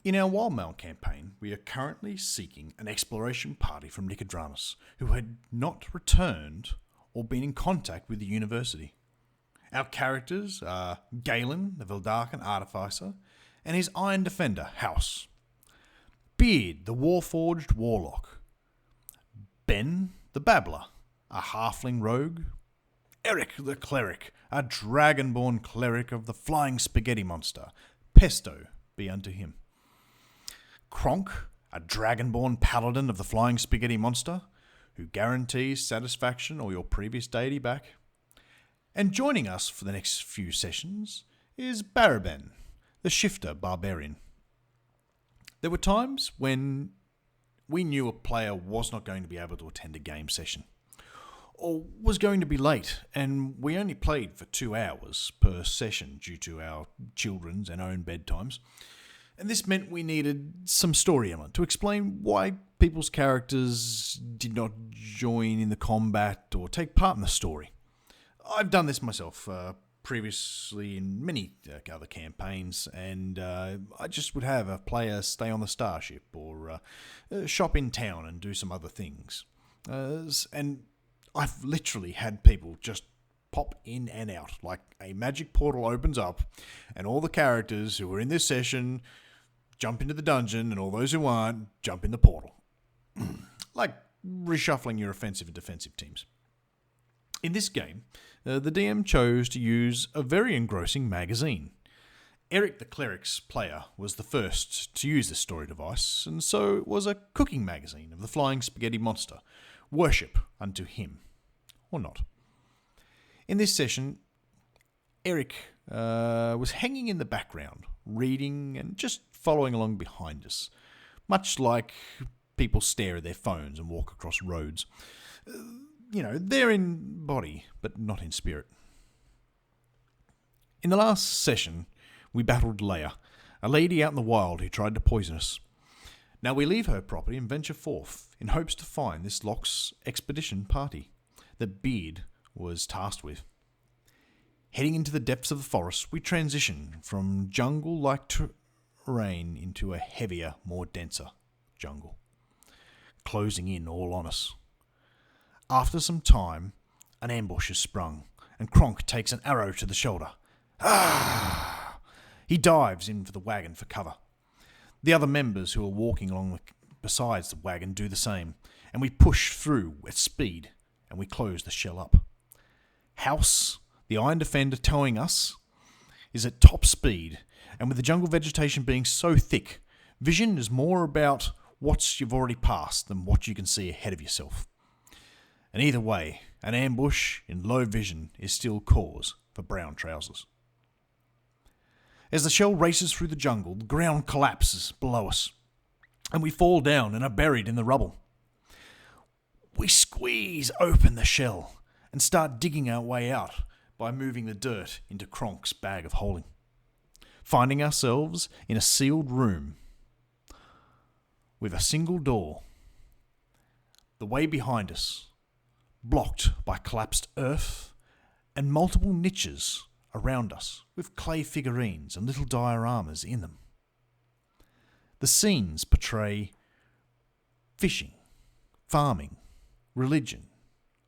In our Wildemount campaign, we are currently seeking an exploration party from Nicodramus who had not returned or been in contact with the university. Our characters are Galin, the vedalken artificer, and his iron defender, House. Beard, the warforged warlock. Ben, the Babbler, a halfling rogue. Eric, the Cleric, a dragonborn cleric of the flying spaghetti monster. Pesto be unto him. Kronk, a dragonborn paladin of the flying spaghetti monster, who guarantees satisfaction or your previous deity back. And joining us for the next few sessions is Babbler, the shifter barbarian. There were times when we knew a player was not going to be able to attend a game session, or was going to be late, and we only played for 2 hours per session due to our children's and own bedtimes. And this meant we needed some story element to explain why people's characters did not join in the combat or take part in the story. I've done this myself previously in many other campaigns, and I just would have a player stay on the starship or shop in town and do some other things. And I've literally had people just pop in and out, like a magic portal opens up, and all the characters who were in this session jump into the dungeon, and all those who aren't jump in the portal. Like reshuffling your offensive and defensive teams. In this game, the DM chose to use a very engrossing magazine. Eric the Cleric's player was the first to use this story device, and so it was a cooking magazine of the flying spaghetti monster. Worship unto him. Or not. In this session, Eric was hanging in the background, reading and just following along behind us, much like people stare at their phones and walk across roads. They're in body, but not in spirit. In the last session, we battled Leia, a lady out in the wild who tried to poison us. Now we leave her property and venture forth in hopes to find this Locke's expedition party that Beard was tasked with. Heading into the depths of the forest, we transition from jungle-like terrain into a heavier, more denser jungle, closing in all on us. After some time, an ambush is sprung, and Kronk takes an arrow to the shoulder. Ah! He dives in for the wagon for cover. The other members who are walking along besides the wagon do the same, and we push through at speed, and we close the shell up. House, the iron defender towing us, is at top speed, and with the jungle vegetation being so thick, vision is more about what you've already passed than what you can see ahead of yourself. And either way, an ambush in low vision is still cause for brown trousers. As the shell races through the jungle, the ground collapses below us, and we fall down and are buried in the rubble. We squeeze open the shell and start digging our way out by moving the dirt into Kronk's bag of holding, finding ourselves in a sealed room with a single door. The way behind us, blocked by collapsed earth, and multiple niches around us with clay figurines and little dioramas in them. The scenes portray fishing, farming, religion,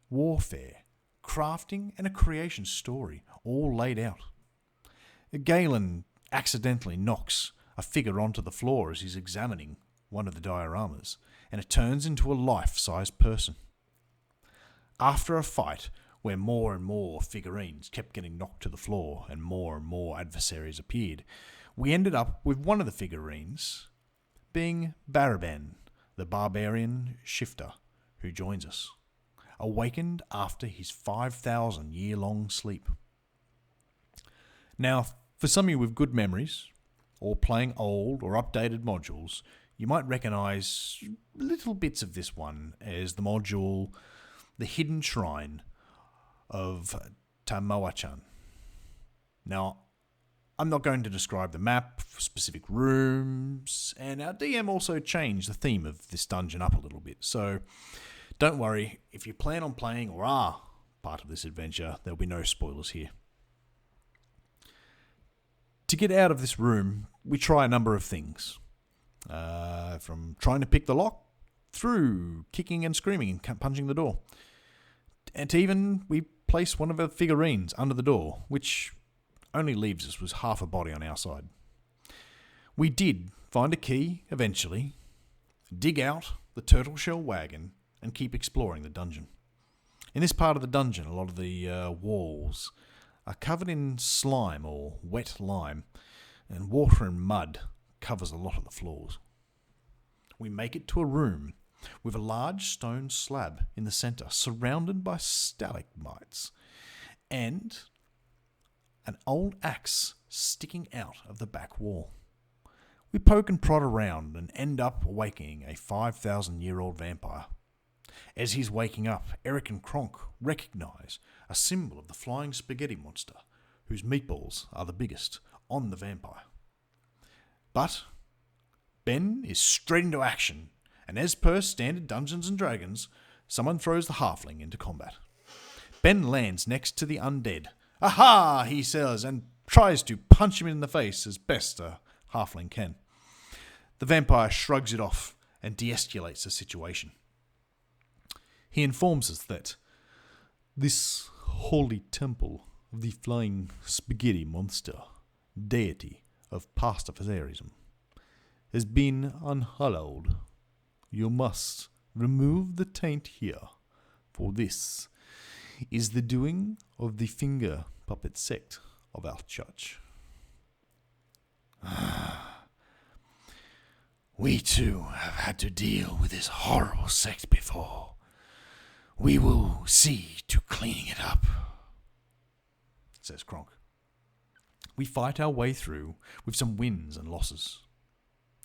warfare, crafting, and a creation story all laid out. Galin accidentally knocks a figure onto the floor as he's examining one of the dioramas, and it turns into a life-sized person. After a fight where more and more figurines kept getting knocked to the floor and more adversaries appeared, we ended up with one of the figurines being Babbler, the barbarian shifter who joins us, awakened after his 5,000-year-long sleep. Now, for some of you with good memories, or playing old or updated modules, you might recognise little bits of this one as the module The Hidden Shrine of Tamoachan. Now, I'm not going to describe the map, specific rooms, and our DM also changed the theme of this dungeon up a little bit, so don't worry, if you plan on playing or are part of this adventure, there'll be no spoilers here. To get out of this room, we try a number of things. from trying to pick the lock, through kicking and screaming and punching the door. And even we place one of our figurines under the door, which only leaves us with half a body on our side. We did find a key eventually, dig out the turtle shell wagon, and keep exploring the dungeon. In this part of the dungeon, a lot of the walls are covered in slime or wet lime, and water and mud covers a lot of the floors. We make it to a room with a large stone slab in the centre, surrounded by stalagmites, and an old axe sticking out of the back wall. We poke and prod around and end up awakening a 5,000-year-old vampire. As he's waking up, Eric and Kronk recognise a symbol of the flying spaghetti monster, whose meatballs are the biggest, on the vampire. But Ben is straight into action, and as per standard Dungeons & Dragons, someone throws the halfling into combat. Ben lands next to the undead. "Aha!" he says, and tries to punch him in the face as best a halfling can. The vampire shrugs it off and de-escalates the situation. He informs us that this holy temple of the flying spaghetti monster, deity of pastificerism, has been unhallowed. You must remove the taint here, for this is the doing of the finger puppet sect of our church. We too have had to deal with this horrible sect before. We will see to cleaning it up, says Kronk. We fight our way through with some wins and losses.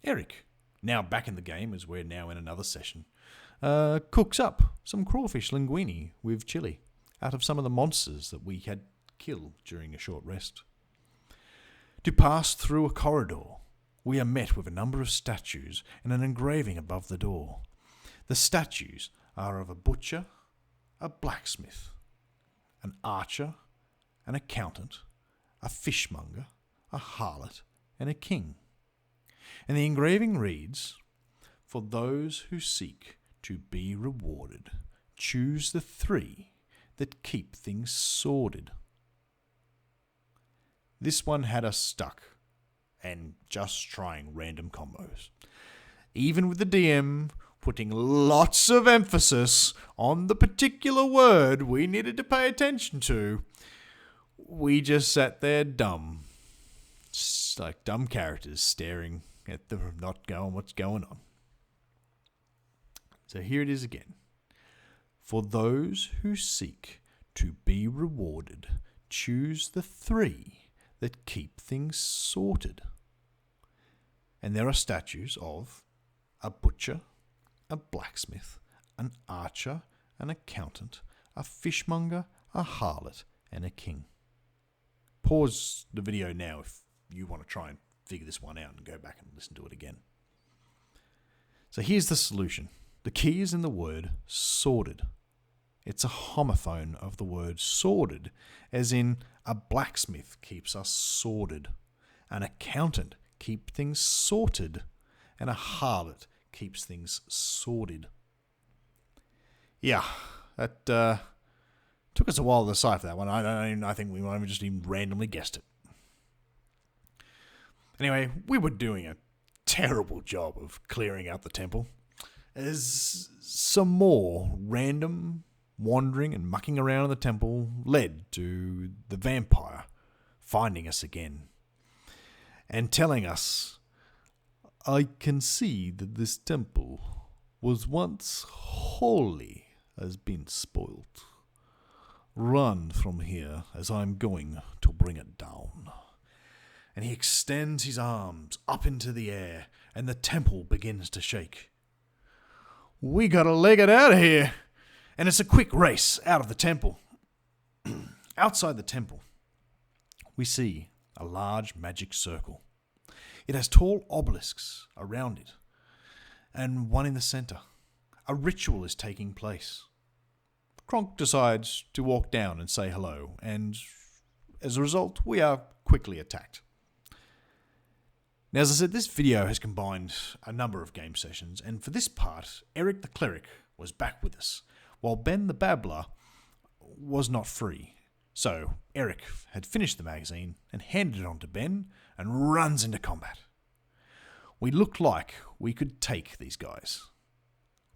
Eric, now back in the game as we're now in another session, cooks up some crawfish linguine with chili out of some of the monsters that we had killed during a short rest. To pass through a corridor, we are met with a number of statues and an engraving above the door. The statues are of a butcher, a blacksmith, an archer, an accountant, a fishmonger, a harlot, and a king. And the engraving reads, "For those who seek to be rewarded, choose the 3 that keep things sordid." This one had us stuck and just trying random combos. Even with the DM putting lots of emphasis on the particular word we needed to pay attention to, we just sat there dumb. Just like dumb characters staring at them, not going what's going on. So here it is again. For those who seek to be rewarded, choose the 3 that keep things sorted. And there are statues of a butcher, a blacksmith, an archer, an accountant, a fishmonger, a harlot, and a king. Pause the video now if you want to try and figure this one out and go back and listen to it again. So here's the solution. The key is in the word sordid. It's a homophone of the word sordid, as in a blacksmith keeps us sordid, an accountant keeps things sorted, and a harlot keeps things sordid. Yeah, that took us a while to decipher that one. I think we might have just even randomly guessed it. Anyway, we were doing a terrible job of clearing out the temple, as some more random wandering and mucking around in the temple led to the vampire finding us again and telling us, "I can see that this temple was once holy has been spoilt. Run from here, as I'm going to bring it down." And he extends his arms up into the air, and the temple begins to shake. We gotta leg it out of here. And it's a quick race out of the temple. Outside the temple, we see a large magic circle. It has tall obelisks around it, and one in the centre. A ritual is taking place. Kronk decides to walk down and say hello, and as a result, we are quickly attacked. Now, as I said, this video has combined a number of game sessions, and for this part, Eric the Cleric was back with us, while Ben the Babbler was not free. So, Eric had finished the magazine and handed it on to Ben and runs into combat. We looked like we could take these guys.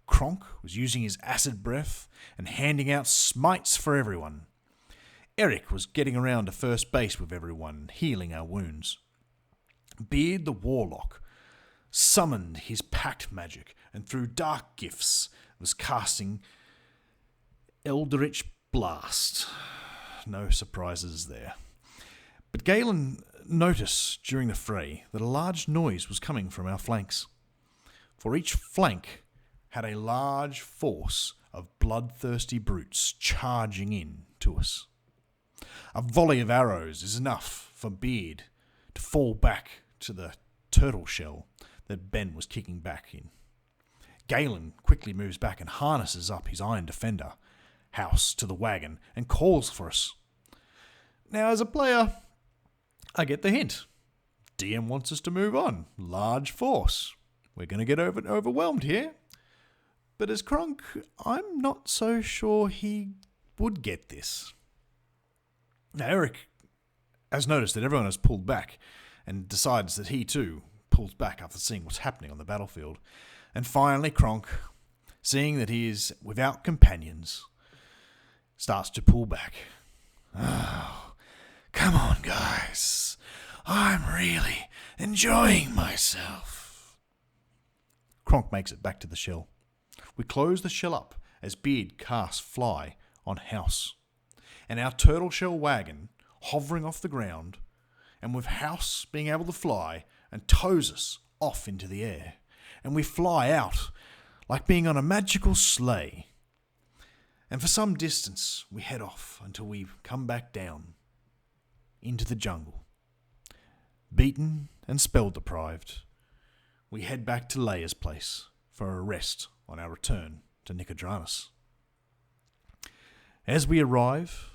Kronk was using his acid breath and handing out smites for everyone. Eric was getting around to first base with everyone, healing our wounds. Beard the warlock summoned his pact magic and through dark gifts was casting Eldritch Blast. No surprises there. But Galin noticed during the fray that a large noise was coming from our flanks. For each flank had a large force of bloodthirsty brutes charging in to us. A volley of arrows is enough for Beard to fall back to the turtle shell that Ben was kicking back in. Galin quickly moves back and harnesses up his iron defender house to the wagon and calls for us. Now, as a player, I get the hint. DM wants us to move on. Large force. We're going to get overwhelmed here. But as Kronk, I'm not so sure he would get this. Now, Eric has noticed that everyone has pulled back and decides that he too pulls back after seeing what's happening on the battlefield. And finally, Kronk, seeing that he is without companions, starts to pull back. Oh, come on, guys. I'm really enjoying myself. Kronk makes it back to the shell. We close the shell up as Beard casts Fly on House. And our turtle shell wagon, hovering off the ground, and with House being able to fly, and tows us off into the air. And we fly out like being on a magical sleigh. And for some distance, we head off until we come back down into the jungle. Beaten and spell deprived, we head back to Leia's place for a rest on our return to Nicodranus. As we arrive,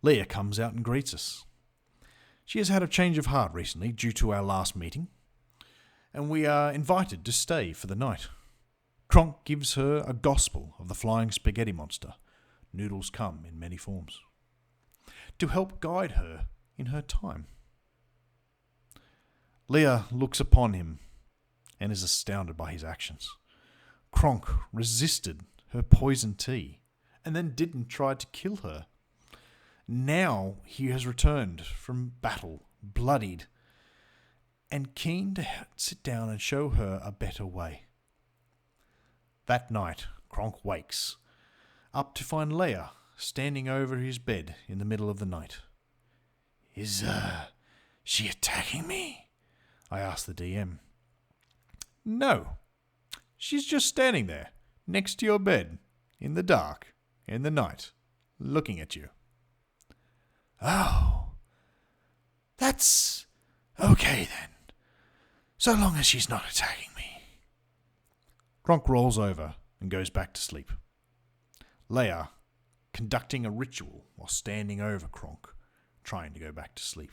Leia comes out and greets us. She has had a change of heart recently due to our last meeting, and we are invited to stay for the night. Kronk gives her a gospel of the flying spaghetti monster, Noodles Come in many forms, to help guide her in her time. Leia looks upon him and is astounded by his actions. Kronk resisted her poison tea and then didn't try to kill her. Now he has returned from battle, bloodied, and keen to sit down and show her a better way. That night, Kronk wakes up to find Leia standing over his bed in the middle of the night. Is she attacking me? I asked the DM. No, she's just standing there, next to your bed, in the dark, in the night, looking at you. Oh, that's okay then, so long as she's not attacking me. Kronk rolls over and goes back to sleep. Leia conducting a ritual while standing over Kronk, trying to go back to sleep.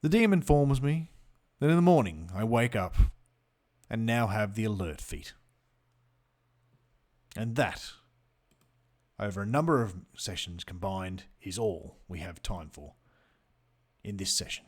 The DM informs me that in the morning I wake up and now have the alert feat. And that, over a number of sessions combined, is all we have time for in this session.